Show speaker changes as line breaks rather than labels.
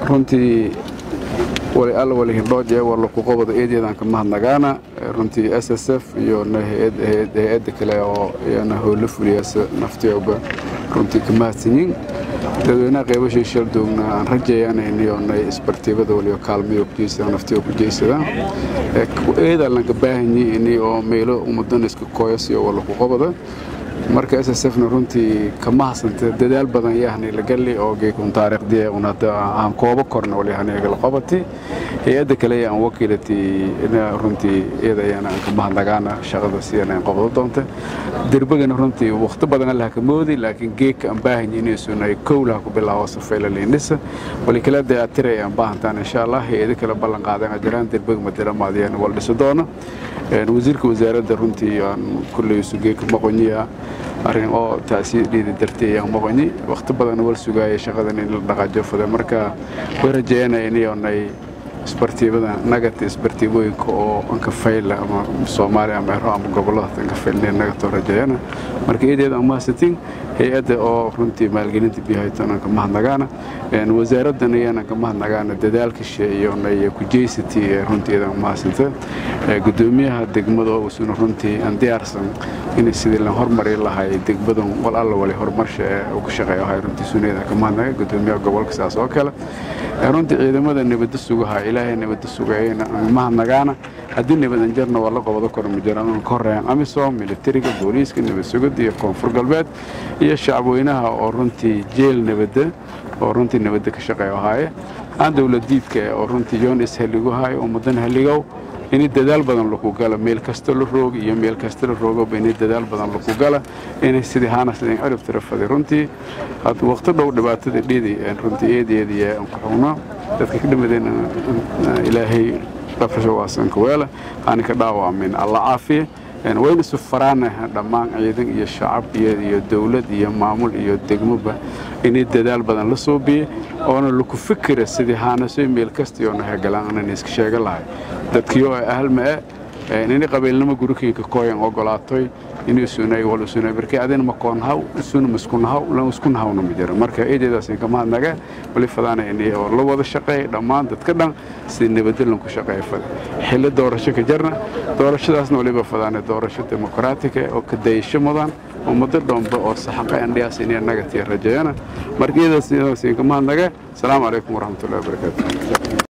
runtii wali alla wali hindhooje wala ku qabado eedeedan ka mahadnagaana runtii SSF iyo hay'ad kale oo iyana howlo fuliyaysa naftiyooba runtii ka mahadsanyiin dadweynaha qaybashay shil doogna aan rajaynayno isbartiibada waliyo kaalmayo ku jeesada naftiyo ku jeesada eeda lan ka baahanyi inay oo meelo umudan isku kooyasiyo wala ku qabado marka SSF-na runtii kama hasanta dadaal badan yahay la gali oo geekun taariikhdii una aan koobo korna wali haniga la qabati hay'adda kale aan wakiilati ina runtii eedayana aan ka mahadnagaana shaqada sidaan qabado doonta dirbagana runtii waqti badan la ka moodi laakiin geeka aan baahan inay sunay kowlaha ku bilaabo safeela leendisa wali kala dayatiray aan baahantaan insha Allah hay'adda kale ballan qaadan jiraan dirbag madara maadiyana wal dhiso doona wasiirka wasaaradda runtii aan kulli sugeeka maqooniya arrin oo taasiidii dartay aan maqooni waqti badan wal sugaayay shaqadan in la dhaqaajo fada marka way rajeynaa inay isbartiibada nagata isbartiibooyinka oo anka fayl ama Soomaaliya ama gobolada anka faylnay nagata rajeeyana marka eedeeda ama sitin hay'adda oo runtii maalgelinta bixiyay anka mahadnagaana wasaaraddan ayana ka mahadnagaana dadaalka sheeyo inay ku jeesatay runtii ama sinta gudoomiyaha degmada oo soo runtii aan diyaarsan in sidii la horumari lahayd degmadan wal alla wali horumarsha oo ku shaqeeyo hay runtii suneeda ka mahadnaga gudoomiyaha gobolka saas oo kale runtii ciidamada nabadda sugaha ilaahay nabadda sugayna mahadnagaana haddii nabadan jarna wala qabado kor ma jiraan korreeyaan amisom militariga booliiska nabad sugid iyo koonfur galbeed iyo shacabweynaha oo runtii jeel nabadda oo runtii nabadda ka shaqeeyo hay aan dawladdiidka oo runtii Jones heligo hay oo mudan heligo in dadaal badan lagu gala meel kasta la roog iyo meel kasta la roogo in dadaal badan lagu gala in sidii haana sidii arif tarafada runtii had waqti dhow dhibaatada dhidi runtii eedeedii aan ku xugno dadka ka dhimadeen ilaahay qafasho waasan ku weela aan ka dhaawaamin alla caafiye وين سفرانه دمان ciidan iyo shacab iyo dawlad iyo maamul iyo degmoba inay dadaal badan la soo biyo oo lagu fikiro sidii haanasay meel kasta oo nahay galaan iska sheega lahay dadkiyo ahal ma inay qabiilnimo gurikeenka kooyan ogolaatay inay sunay wala sunay barkay adina ma koon haw sunu maskunahaw la maskunahawna ma jira marka eedeedaas in kama naga wali fadana inay oo la wada shaqeey dhamaan dadka dhan si nabadgelyo ku shaqeey fad xilli doorasho ka jirna doorashadaasna waliba fadana doorasho dimuqraatiga oo ka daysho mudan oo muddo dhanba oo saxaqay andhiyaas inay naga tii rajayana marka eedeedaas in kama naga assalamu alaykum wa rahmatullahi wa barakatuh